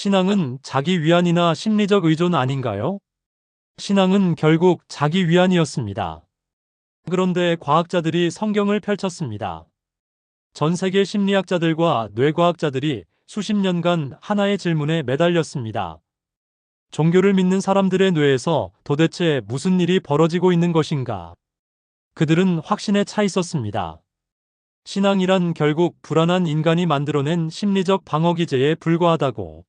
신앙은 자기 위안이나 심리적 의존 아닌가요? 신앙은 결국 자기 위안이었습니다. 그런데 과학자들이 성경을 펼쳤습니다. 전 세계 심리학자들과 뇌과학자들이 수십 년간 하나의 질문에 매달렸습니다. 종교를 믿는 사람들의 뇌에서 도대체 무슨 일이 벌어지고 있는 것인가? 그들은 확신에 차 있었습니다. 신앙이란 결국 불안한 인간이 만들어낸 심리적 방어기제에 불과하다고.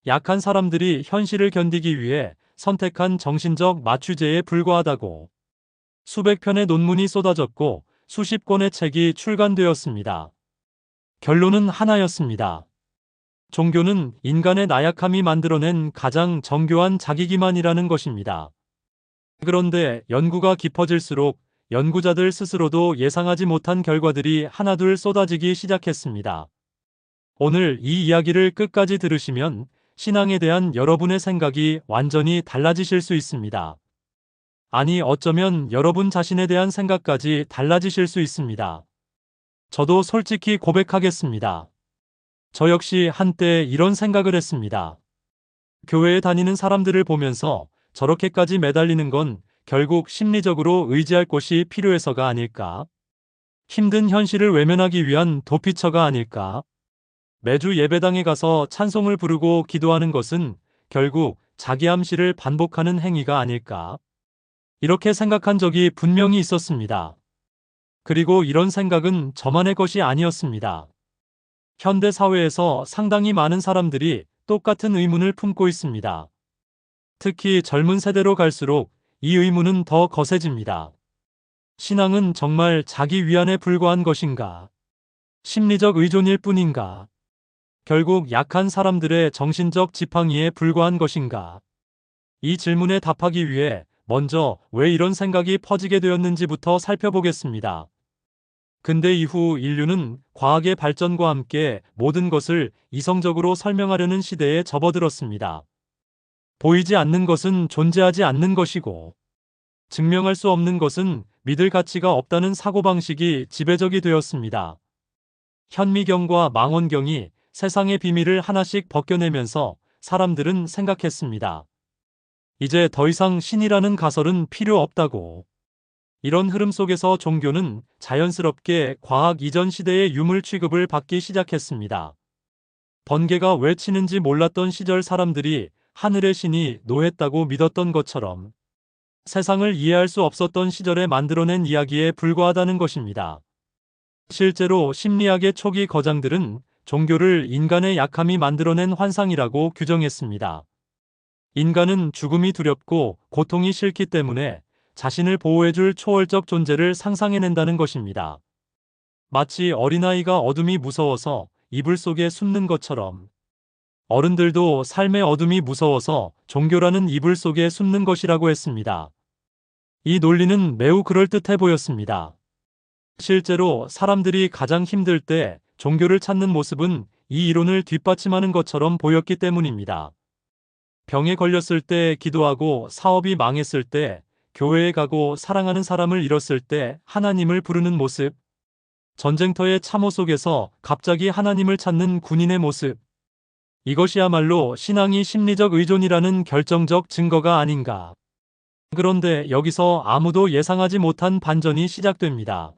약한 사람들이 현실을 견디기 위해 선택한 정신적 마취제에 불과하다고. 수백 편의 논문이 쏟아졌고 수십 권의 책이 출간되었습니다. 결론은 하나였습니다. 종교는 인간의 나약함이 만들어낸 가장 정교한 자기기만이라는 것입니다. 그런데 연구가 깊어질수록 연구자들 스스로도 예상하지 못한 결과들이 하나둘 쏟아지기 시작했습니다. 오늘 이 이야기를 끝까지 들으시면 신앙에 대한 여러분의 생각이 완전히 달라지실 수 있습니다. 아니, 어쩌면 여러분 자신에 대한 생각까지 달라지실 수 있습니다. 저도 솔직히 고백하겠습니다. 저 역시 한때 이런 생각을 했습니다. 교회에 다니는 사람들을 보면서 저렇게까지 매달리는 건 결국 심리적으로 의지할 곳이 필요해서가 아닐까? 힘든 현실을 외면하기 위한 도피처가 아닐까? 매주 예배당에 가서 찬송을 부르고 기도하는 것은 결국 자기 암시를 반복하는 행위가 아닐까? 이렇게 생각한 적이 분명히 있었습니다. 그리고 이런 생각은 저만의 것이 아니었습니다. 현대 사회에서 상당히 많은 사람들이 똑같은 의문을 품고 있습니다. 특히 젊은 세대로 갈수록 이 의문은 더 거세집니다. 신앙은 정말 자기 위안에 불과한 것인가? 심리적 의존일 뿐인가? 결국 약한 사람들의 정신적 지팡이에 불과한 것인가? 이 질문에 답하기 위해 먼저 왜 이런 생각이 퍼지게 되었는지부터 살펴보겠습니다. 근대 이후 인류는 과학의 발전과 함께 모든 것을 이성적으로 설명하려는 시대에 접어들었습니다. 보이지 않는 것은 존재하지 않는 것이고, 증명할 수 없는 것은 믿을 가치가 없다는 사고방식이 지배적이 되었습니다. 현미경과 망원경이 세상의 비밀을 하나씩 벗겨내면서 사람들은 생각했습니다. 이제 더 이상 신이라는 가설은 필요 없다고. 이런 흐름 속에서 종교는 자연스럽게 과학 이전 시대의 유물 취급을 받기 시작했습니다. 번개가 왜 치는지 몰랐던 시절 사람들이 하늘의 신이 노했다고 믿었던 것처럼 세상을 이해할 수 없었던 시절에 만들어낸 이야기에 불과하다는 것입니다. 실제로 심리학의 초기 거장들은 종교를 인간의 약함이 만들어낸 환상이라고 규정했습니다. 인간은 죽음이 두렵고 고통이 싫기 때문에 자신을 보호해줄 초월적 존재를 상상해낸다는 것입니다. 마치 어린아이가 어둠이 무서워서 이불 속에 숨는 것처럼 어른들도 삶의 어둠이 무서워서 종교라는 이불 속에 숨는 것이라고 했습니다. 이 논리는 매우 그럴듯해 보였습니다. 실제로 사람들이 가장 힘들 때 종교를 찾는 모습은 이 이론을 뒷받침하는 것처럼 보였기 때문입니다. 병에 걸렸을 때 기도하고 사업이 망했을 때 교회에 가고 사랑하는 사람을 잃었을 때 하나님을 부르는 모습, 전쟁터의 참호 속에서 갑자기 하나님을 찾는 군인의 모습, 이것이야말로 신앙이 심리적 의존이라는 결정적 증거가 아닌가. 그런데 여기서 아무도 예상하지 못한 반전이 시작됩니다.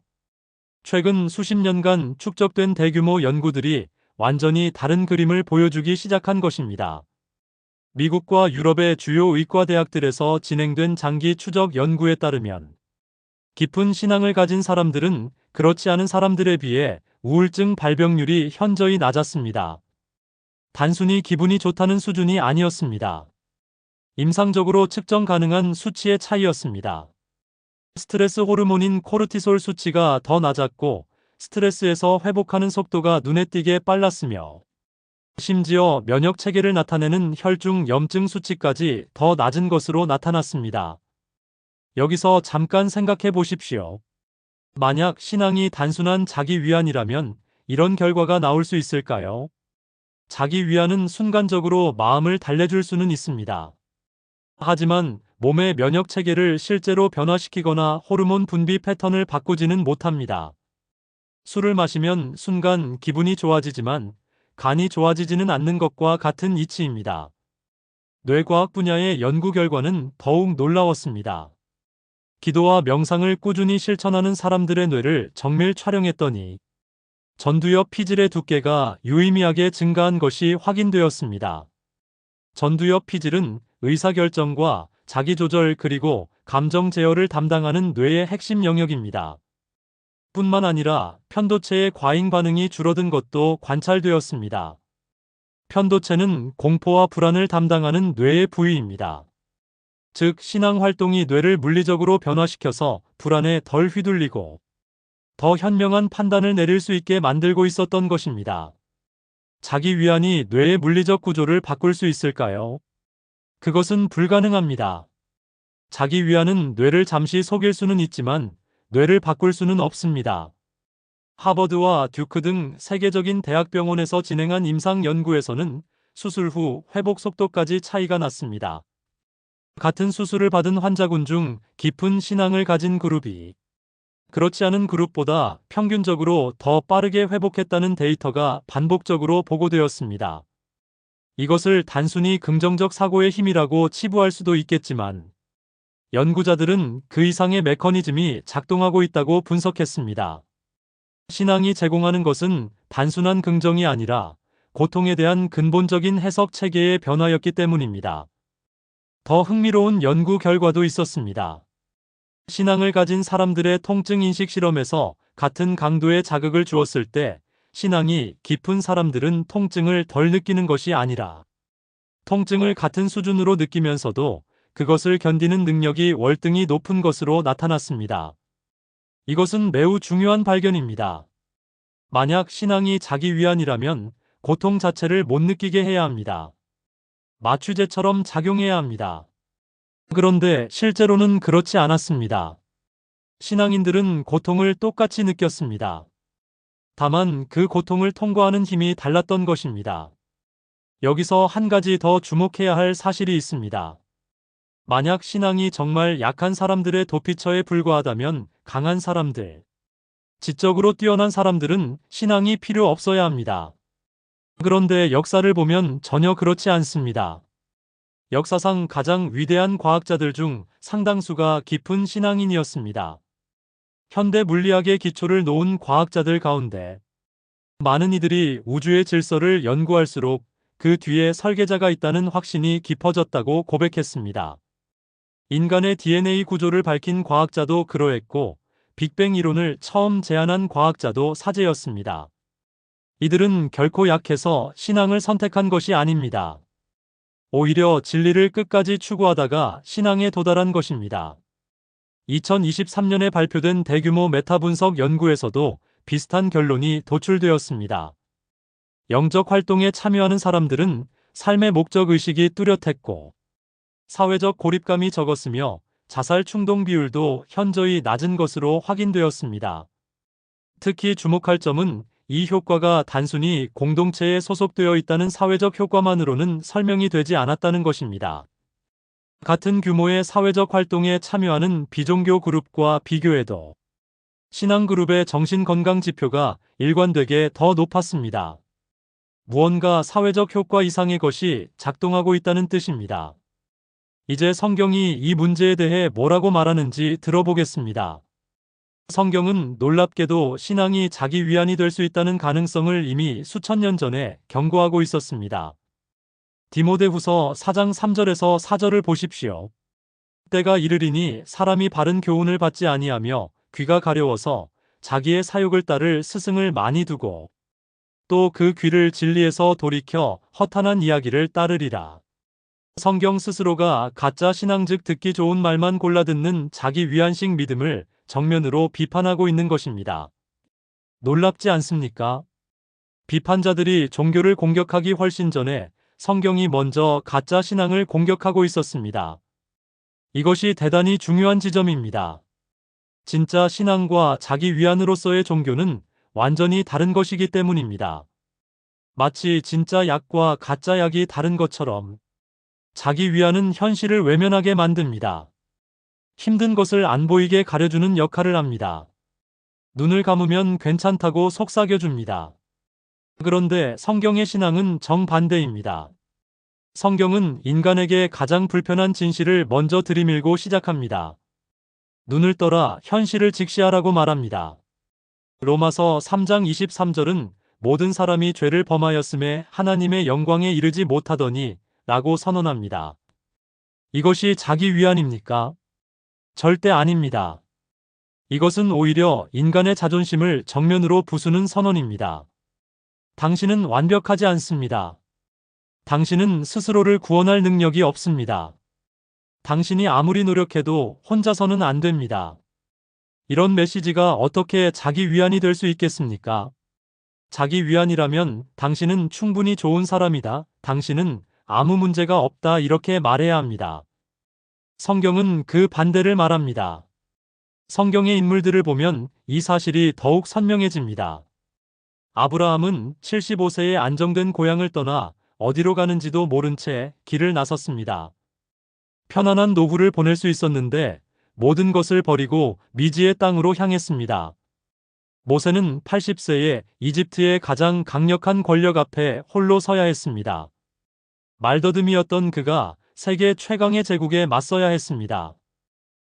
최근 수십 년간 축적된 대규모 연구들이 완전히 다른 그림을 보여주기 시작한 것입니다. 미국과 유럽의 주요 의과대학들에서 진행된 장기 추적 연구에 따르면 깊은 신앙을 가진 사람들은 그렇지 않은 사람들에 비해 우울증 발병률이 현저히 낮았습니다. 단순히 기분이 좋다는 수준이 아니었습니다. 임상적으로 측정 가능한 수치의 차이였습니다. 스트레스 호르몬인 코르티솔 수치가 더 낮았고 스트레스에서 회복하는 속도가 눈에 띄게 빨랐으며 심지어 면역 체계를 나타내는 혈중 염증 수치까지 더 낮은 것으로 나타났습니다. 여기서 잠깐 생각해 보십시오. 만약 신앙이 단순한 자기 위안이라면 이런 결과가 나올 수 있을까요? 자기 위안은 순간적으로 마음을 달래줄 수는 있습니다. 하지만 몸의 면역 체계를 실제로 변화시키거나 호르몬 분비 패턴을 바꾸지는 못합니다. 술을 마시면 순간 기분이 좋아지지만 간이 좋아지지는 않는 것과 같은 이치입니다. 뇌과학 분야의 연구 결과는 더욱 놀라웠습니다. 기도와 명상을 꾸준히 실천하는 사람들의 뇌를 정밀 촬영했더니 전두엽 피질의 두께가 유의미하게 증가한 것이 확인되었습니다. 전두엽 피질은 의사결정과 자기조절 그리고 감정 제어를 담당하는 뇌의 핵심 영역입니다. 뿐만 아니라 편도체의 과잉 반응이 줄어든 것도 관찰되었습니다. 편도체는 공포와 불안을 담당하는 뇌의 부위입니다. 즉, 신앙 활동이 뇌를 물리적으로 변화시켜서 불안에 덜 휘둘리고 더 현명한 판단을 내릴 수 있게 만들고 있었던 것입니다. 자기 위안이 뇌의 물리적 구조를 바꿀 수 있을까요? 그것은 불가능합니다. 자기 위안은 뇌를 잠시 속일 수는 있지만 뇌를 바꿀 수는 없습니다. 하버드와 듀크 등 세계적인 대학병원에서 진행한 임상 연구에서는 수술 후 회복 속도까지 차이가 났습니다. 같은 수술을 받은 환자군 중 깊은 신앙을 가진 그룹이 그렇지 않은 그룹보다 평균적으로 더 빠르게 회복했다는 데이터가 반복적으로 보고되었습니다. 이것을 단순히 긍정적 사고의 힘이라고 치부할 수도 있겠지만 연구자들은 그 이상의 메커니즘이 작동하고 있다고 분석했습니다. 신앙이 제공하는 것은 단순한 긍정이 아니라 고통에 대한 근본적인 해석 체계의 변화였기 때문입니다. 더 흥미로운 연구 결과도 있었습니다. 신앙을 가진 사람들의 통증 인식 실험에서 같은 강도의 자극을 주었을 때 신앙이 깊은 사람들은 통증을 덜 느끼는 것이 아니라 통증을 같은 수준으로 느끼면서도 그것을 견디는 능력이 월등히 높은 것으로 나타났습니다. 이것은 매우 중요한 발견입니다. 만약 신앙이 자기 위안이라면 고통 자체를 못 느끼게 해야 합니다. 마취제처럼 작용해야 합니다. 그런데 실제로는 그렇지 않았습니다. 신앙인들은 고통을 똑같이 느꼈습니다. 다만 그 고통을 통과하는 힘이 달랐던 것입니다. 여기서 한 가지 더 주목해야 할 사실이 있습니다. 만약 신앙이 정말 약한 사람들의 도피처에 불과하다면 강한 사람들, 지적으로 뛰어난 사람들은 신앙이 필요 없어야 합니다. 그런데 역사를 보면 전혀 그렇지 않습니다. 역사상 가장 위대한 과학자들 중 상당수가 깊은 신앙인이었습니다. 현대 물리학의 기초를 놓은 과학자들 가운데 많은 이들이 우주의 질서를 연구할수록 그 뒤에 설계자가 있다는 확신이 깊어졌다고 고백했습니다. 인간의 DNA 구조를 밝힌 과학자도 그러했고 빅뱅 이론을 처음 제안한 과학자도 사제였습니다. 이들은 결코 약해서 신앙을 선택한 것이 아닙니다. 오히려 진리를 끝까지 추구하다가 신앙에 도달한 것입니다. 2023년에 발표된 대규모 메타 분석 연구에서도 비슷한 결론이 도출되었습니다. 영적 활동에 참여하는 사람들은 삶의 목적 의식이 뚜렷했고 사회적 고립감이 적었으며 자살 충동 비율도 현저히 낮은 것으로 확인되었습니다. 특히 주목할 점은 이 효과가 단순히 공동체에 소속되어 있다는 사회적 효과만으로는 설명이 되지 않았다는 것입니다. 같은 규모의 사회적 활동에 참여하는 비종교 그룹과 비교해도 신앙 그룹의 정신건강 지표가 일관되게 더 높았습니다. 무언가 사회적 효과 이상의 것이 작동하고 있다는 뜻입니다. 이제 성경이 이 문제에 대해 뭐라고 말하는지 들어보겠습니다. 성경은 놀랍게도 신앙이 자기 위안이 될 수 있다는 가능성을 이미 수천 년 전에 경고하고 있었습니다. 디모데후서 4장 3절에서 4절을 보십시오. 때가 이르리니 사람이 바른 교훈을 받지 아니하며 귀가 가려워서 자기의 사욕을 따를 스승을 많이 두고 또 그 귀를 진리에서 돌이켜 허탄한 이야기를 따르리라. 성경 스스로가 가짜 신앙 즉 듣기 좋은 말만 골라 듣는 자기 위안식 믿음을 정면으로 비판하고 있는 것입니다. 놀랍지 않습니까? 비판자들이 종교를 공격하기 훨씬 전에 성경이 먼저 가짜 신앙을 공격하고 있었습니다. 이것이 대단히 중요한 지점입니다. 진짜 신앙과 자기 위안으로서의 종교는 완전히 다른 것이기 때문입니다. 마치 진짜 약과 가짜 약이 다른 것처럼 자기 위안은 현실을 외면하게 만듭니다. 힘든 것을 안 보이게 가려주는 역할을 합니다. 눈을 감으면 괜찮다고 속삭여줍니다. 그런데 성경의 신앙은 정반대입니다. 성경은 인간에게 가장 불편한 진실을 먼저 들이밀고 시작합니다. 눈을 떠라 현실을 직시하라고 말합니다. 로마서 3장 23절은 모든 사람이 죄를 범하였음에 하나님의 영광에 이르지 못하더니 라고 선언합니다. 이것이 자기 위안입니까? 절대 아닙니다. 이것은 오히려 인간의 자존심을 정면으로 부수는 선언입니다. 당신은 완벽하지 않습니다. 당신은 스스로를 구원할 능력이 없습니다. 당신이 아무리 노력해도 혼자서는 안 됩니다. 이런 메시지가 어떻게 자기 위안이 될 수 있겠습니까? 자기 위안이라면 당신은 충분히 좋은 사람이다. 당신은 아무 문제가 없다. 이렇게 말해야 합니다. 성경은 그 반대를 말합니다. 성경의 인물들을 보면 이 사실이 더욱 선명해집니다. 아브라함은 75세에 안정된 고향을 떠나 어디로 가는지도 모른 채 길을 나섰습니다. 편안한 노후를 보낼 수 있었는데 모든 것을 버리고 미지의 땅으로 향했습니다. 모세는 80세에 이집트의 가장 강력한 권력 앞에 홀로 서야 했습니다. 말더듬이었던 그가 세계 최강의 제국에 맞서야 했습니다.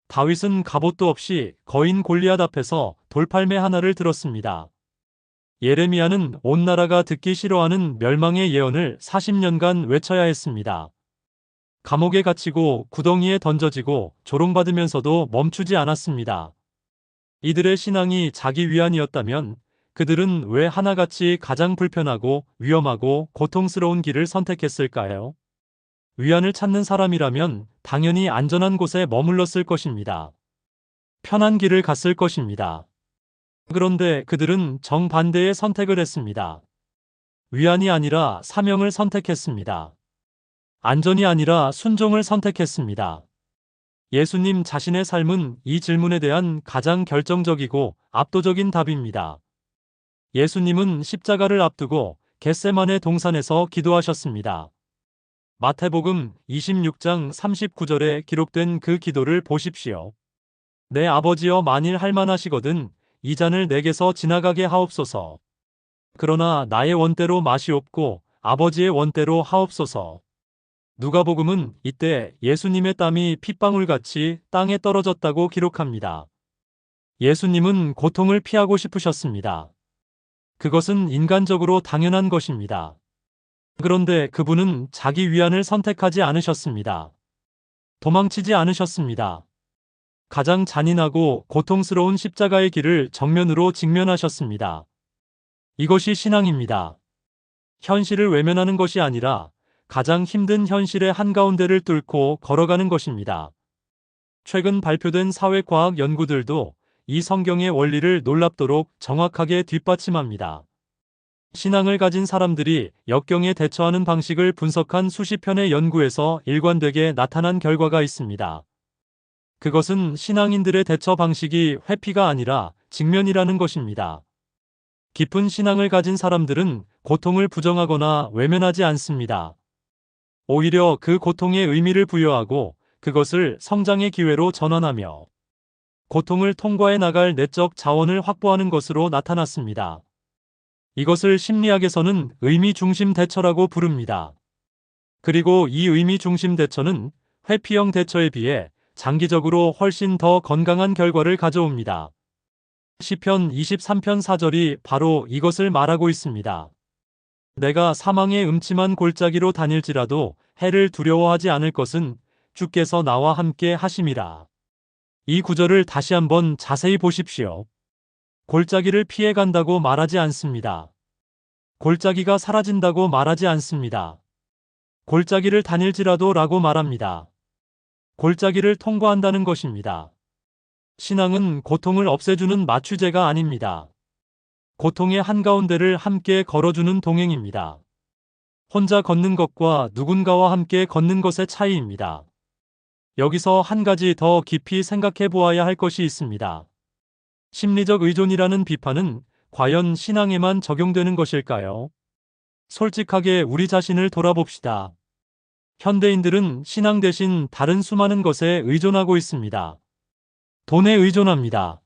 다윗은 갑옷도 없이 거인 골리앗 앞에서 돌팔매 하나를 들었습니다. 예레미야는 온 나라가 듣기 싫어하는 멸망의 예언을 40년간 외쳐야 했습니다. 감옥에 갇히고 구덩이에 던져지고 조롱받으면서도 멈추지 않았습니다. 이들의 신앙이 자기 위안이었다면 그들은 왜 하나같이 가장 불편하고 위험하고 고통스러운 길을 선택했을까요? 위안을 찾는 사람이라면 당연히 안전한 곳에 머물렀을 것입니다. 편한 길을 갔을 것입니다. 그런데 그들은 정반대의 선택을 했습니다. 위안이 아니라 사명을 선택했습니다. 안전이 아니라 순종을 선택했습니다. 예수님 자신의 삶은 이 질문에 대한 가장 결정적이고 압도적인 답입니다. 예수님은 십자가를 앞두고 겟세마네 동산에서 기도하셨습니다. 마태복음 26장 39절에 기록된 그 기도를 보십시오. 내 아버지여 만일 할만하시거든 이 잔을 내게서 지나가게 하옵소서. 그러나 나의 원대로 마시옵고 아버지의 원대로 하옵소서. 누가복음은 이때 예수님의 땀이 핏방울같이 땅에 떨어졌다고 기록합니다. 예수님은 고통을 피하고 싶으셨습니다. 그것은 인간적으로 당연한 것입니다. 그런데 그분은 자기 위안을 선택하지 않으셨습니다. 도망치지 않으셨습니다. 가장 잔인하고 고통스러운 십자가의 길을 정면으로 직면하셨습니다. 이것이 신앙입니다. 현실을 외면하는 것이 아니라 가장 힘든 현실의 한가운데를 뚫고 걸어가는 것입니다. 최근 발표된 사회과학 연구들도 이 성경의 원리를 놀랍도록 정확하게 뒷받침합니다. 신앙을 가진 사람들이 역경에 대처하는 방식을 분석한 수십 편의 연구에서 일관되게 나타난 결과가 있습니다. 그것은 신앙인들의 대처 방식이 회피가 아니라 직면이라는 것입니다. 깊은 신앙을 가진 사람들은 고통을 부정하거나 외면하지 않습니다. 오히려 그 고통에 의미를 부여하고 그것을 성장의 기회로 전환하며 고통을 통과해 나갈 내적 자원을 확보하는 것으로 나타났습니다. 이것을 심리학에서는 의미 중심 대처라고 부릅니다. 그리고 이 의미 중심 대처는 회피형 대처에 비해 장기적으로 훨씬 더 건강한 결과를 가져옵니다. 시편 23편 4절이 바로 이것을 말하고 있습니다. 내가 사망의 음침한 골짜기로 다닐지라도 해를 두려워하지 않을 것은 주께서 나와 함께 하심이라. 이 구절을 다시 한번 자세히 보십시오. 골짜기를 피해 간다고 말하지 않습니다. 골짜기가 사라진다고 말하지 않습니다. 골짜기를 다닐지라도 라고 말합니다. 골짜기를 통과한다는 것입니다. 신앙은 고통을 없애주는 마취제가 아닙니다. 고통의 한가운데를 함께 걸어주는 동행입니다. 혼자 걷는 것과 누군가와 함께 걷는 것의 차이입니다. 여기서 한 가지 더 깊이 생각해 보아야 할 것이 있습니다. 심리적 의존이라는 비판은 과연 신앙에만 적용되는 것일까요? 솔직하게 우리 자신을 돌아봅시다. 현대인들은 신앙 대신 다른 수많은 것에 의존하고 있습니다. 돈에 의존합니다.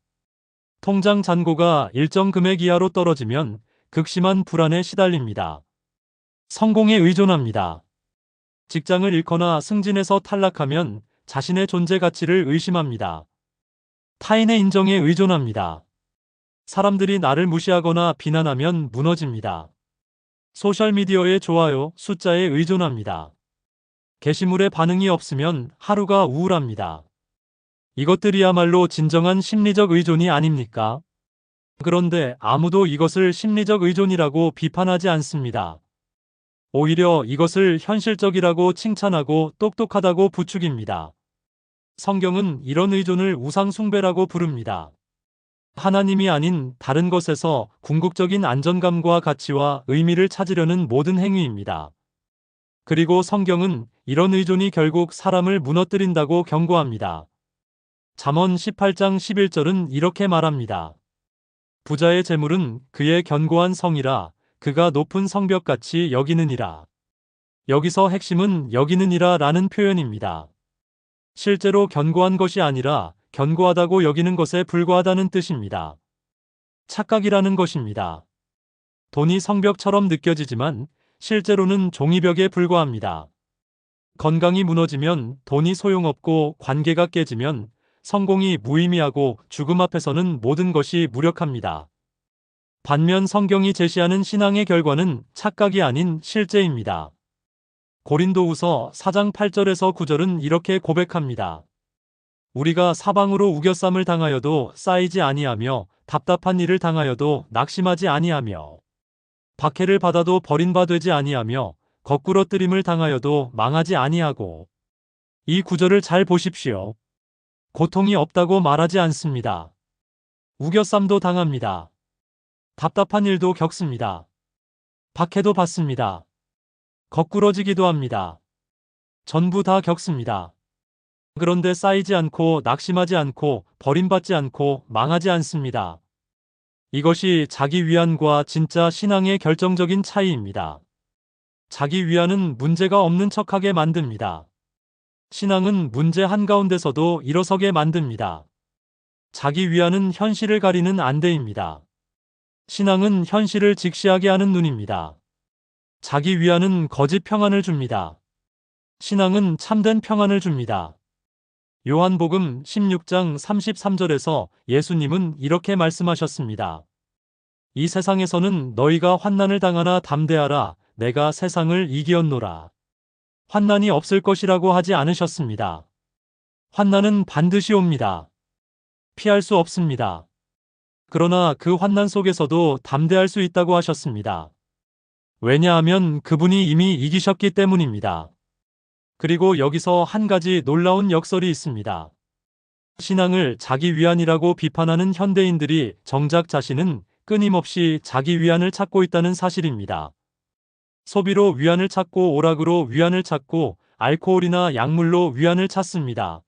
통장 잔고가 일정 금액 이하로 떨어지면 극심한 불안에 시달립니다. 성공에 의존합니다. 직장을 잃거나 승진해서 탈락하면 자신의 존재 가치를 의심합니다. 타인의 인정에 의존합니다. 사람들이 나를 무시하거나 비난하면 무너집니다. 소셜미디어의 좋아요, 숫자에 의존합니다. 게시물에 반응이 없으면 하루가 우울합니다. 이것들이야말로 진정한 심리적 의존이 아닙니까? 그런데 아무도 이것을 심리적 의존이라고 비판하지 않습니다. 오히려 이것을 현실적이라고 칭찬하고 똑똑하다고 부추깁니다. 성경은 이런 의존을 우상숭배라고 부릅니다. 하나님이 아닌 다른 것에서 궁극적인 안정감과 가치와 의미를 찾으려는 모든 행위입니다. 그리고 성경은 이런 의존이 결국 사람을 무너뜨린다고 경고합니다. 잠언 18장 11절은 이렇게 말합니다. 부자의 재물은 그의 견고한 성이라 그가 높은 성벽같이 여기느니라. 여기서 핵심은 여기느니라 라는 표현입니다. 실제로 견고한 것이 아니라 견고하다고 여기는 것에 불과하다는 뜻입니다. 착각이라는 것입니다. 돈이 성벽처럼 느껴지지만 실제로는 종이벽에 불과합니다. 건강이 무너지면 돈이 소용없고 관계가 깨지면 성공이 무의미하고 죽음 앞에서는 모든 것이 무력합니다. 반면 성경이 제시하는 신앙의 결과는 착각이 아닌 실제입니다. 고린도후서 4장 8절에서 9절은 이렇게 고백합니다. 우리가 사방으로 우겨쌈을 당하여도 쌓이지 아니하며 답답한 일을 당하여도 낙심하지 아니하며 박해를 받아도 버림받지 아니하며 거꾸러뜨림을 당하여도 망하지 아니하고. 이 구절을 잘 보십시오. 고통이 없다고 말하지 않습니다. 우겨쌈도 당합니다. 답답한 일도 겪습니다. 박해도 받습니다. 거꾸러지기도 합니다. 전부 다 겪습니다. 그런데 쌓이지 않고 낙심하지 않고 버림받지 않고 망하지 않습니다. 이것이 자기 위안과 진짜 신앙의 결정적인 차이입니다. 자기 위안은 문제가 없는 척하게 만듭니다. 신앙은 문제 한가운데서도 일어서게 만듭니다. 자기 위안은 현실을 가리는 안대입니다. 신앙은 현실을 직시하게 하는 눈입니다. 자기 위안은 거짓 평안을 줍니다. 신앙은 참된 평안을 줍니다. 요한복음 16장 33절에서 예수님은 이렇게 말씀하셨습니다. 이 세상에서는 너희가 환난을 당하나 담대하라. 내가 세상을 이기었노라. 환난이 없을 것이라고 하지 않으셨습니다. 환난은 반드시 옵니다. 피할 수 없습니다. 그러나 그 환난 속에서도 담대할 수 있다고 하셨습니다. 왜냐하면 그분이 이미 이기셨기 때문입니다. 그리고 여기서 한 가지 놀라운 역설이 있습니다. 신앙을 자기 위안이라고 비판하는 현대인들이 정작 자신은 끊임없이 자기 위안을 찾고 있다는 사실입니다. 소비로 위안을 찾고 오락으로 위안을 찾고 알코올이나 약물로 위안을 찾습니다.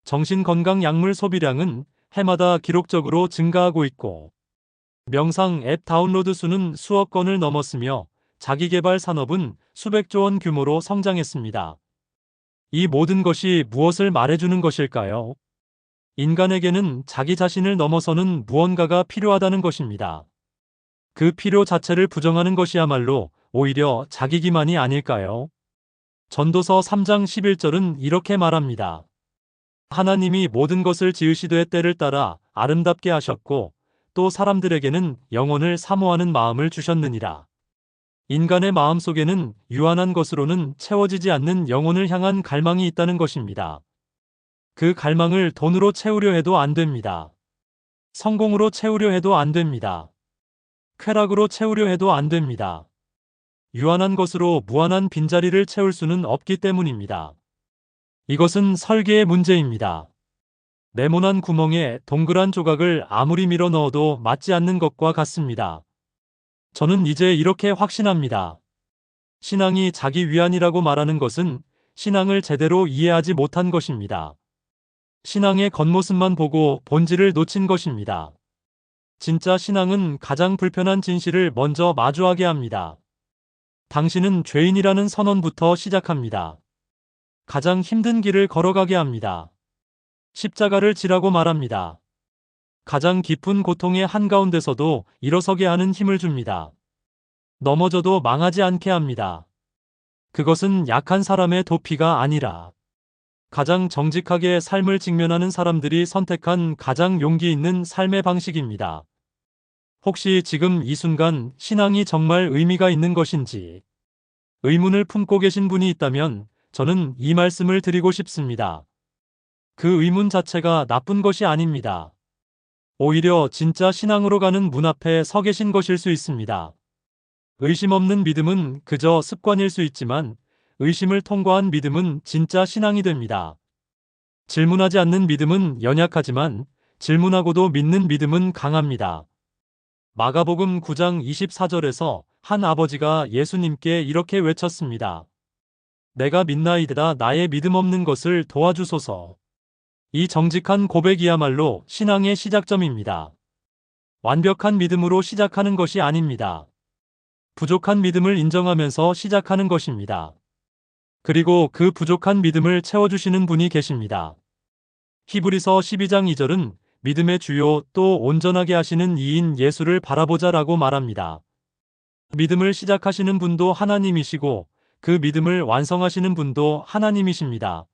정신건강 약물 소비량은 해마다 기록적으로 증가하고 있고 명상 앱 다운로드 수는 수억 건을 넘었으며 자기개발 산업은 수백조 원 규모로 성장했습니다. 이 모든 것이 무엇을 말해주는 것일까요? 인간에게는 자기 자신을 넘어서는 무언가가 필요하다는 것입니다. 그 필요 자체를 부정하는 것이야말로 오히려 자기 기만이 아닐까요? 전도서 3장 11절은 이렇게 말합니다. 하나님이 모든 것을 지으시되 때를 따라 아름답게 하셨고 또 사람들에게는 영혼을 사모하는 마음을 주셨느니라. 인간의 마음속에는 유한한 것으로는 채워지지 않는 영혼을 향한 갈망이 있다는 것입니다. 그 갈망을 돈으로 채우려 해도 안 됩니다. 성공으로 채우려 해도 안 됩니다. 쾌락으로 채우려 해도 안 됩니다. 유한한 것으로 무한한 빈자리를 채울 수는 없기 때문입니다. 이것은 설계의 문제입니다. 네모난 구멍에 동그란 조각을 아무리 밀어 넣어도 맞지 않는 것과 같습니다. 저는 이제 이렇게 확신합니다. 신앙이 자기 위안이라고 말하는 것은 신앙을 제대로 이해하지 못한 것입니다. 신앙의 겉모습만 보고 본질을 놓친 것입니다. 진짜 신앙은 가장 불편한 진실을 먼저 마주하게 합니다. 당신은 죄인이라는 선언부터 시작합니다. 가장 힘든 길을 걸어가게 합니다. 십자가를 지라고 말합니다. 가장 깊은 고통의 한가운데서도 일어서게 하는 힘을 줍니다. 넘어져도 망하지 않게 합니다. 그것은 약한 사람의 도피가 아니라 가장 정직하게 삶을 직면하는 사람들이 선택한 가장 용기 있는 삶의 방식입니다. 혹시 지금 이 순간 신앙이 정말 의미가 있는 것인지 의문을 품고 계신 분이 있다면 저는 이 말씀을 드리고 싶습니다. 그 의문 자체가 나쁜 것이 아닙니다. 오히려 진짜 신앙으로 가는 문 앞에 서 계신 것일 수 있습니다. 의심 없는 믿음은 그저 습관일 수 있지만 의심을 통과한 믿음은 진짜 신앙이 됩니다. 질문하지 않는 믿음은 연약하지만 질문하고도 믿는 믿음은 강합니다. 마가복음 9장 24절에서 한 아버지가 예수님께 이렇게 외쳤습니다. 내가 믿나이다 나의 믿음 없는 것을 도와주소서. 이 정직한 고백이야말로 신앙의 시작점입니다. 완벽한 믿음으로 시작하는 것이 아닙니다. 부족한 믿음을 인정하면서 시작하는 것입니다. 그리고 그 부족한 믿음을 채워주시는 분이 계십니다. 히브리서 12장 2절은 믿음의 주요 또 온전하게 하시는 이인 예수를 바라보자라고 말합니다. 믿음을 시작하시는 분도 하나님이시고 그 믿음을 완성하시는 분도 하나님이십니다.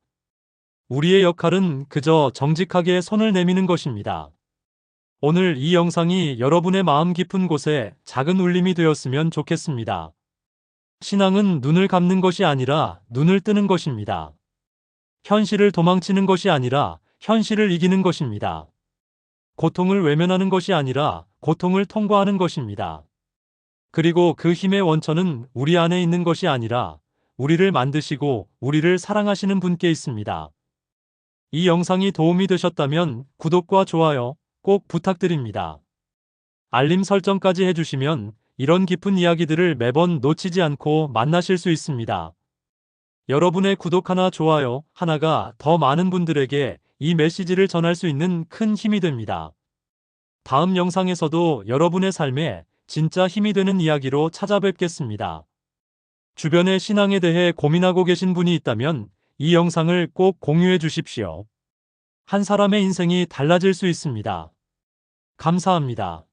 우리의 역할은 그저 정직하게 손을 내미는 것입니다. 오늘 이 영상이 여러분의 마음 깊은 곳에 작은 울림이 되었으면 좋겠습니다. 신앙은 눈을 감는 것이 아니라 눈을 뜨는 것입니다. 현실을 도망치는 것이 아니라 현실을 이기는 것입니다. 고통을 외면하는 것이 아니라 고통을 통과하는 것입니다. 그리고 그 힘의 원천은 우리 안에 있는 것이 아니라 우리를 만드시고 우리를 사랑하시는 분께 있습니다. 이 영상이 도움이 되셨다면 구독과 좋아요 꼭 부탁드립니다. 알림 설정까지 해주시면 이런 깊은 이야기들을 매번 놓치지 않고 만나실 수 있습니다. 여러분의 구독 하나, 좋아요 하나가 더 많은 분들에게 이 메시지를 전할 수 있는 큰 힘이 됩니다. 다음 영상에서도 여러분의 삶에 진짜 힘이 되는 이야기로 찾아뵙겠습니다. 주변의 신앙에 대해 고민하고 계신 분이 있다면 이 영상을 꼭 공유해 주십시오. 한 사람의 인생이 달라질 수 있습니다. 감사합니다.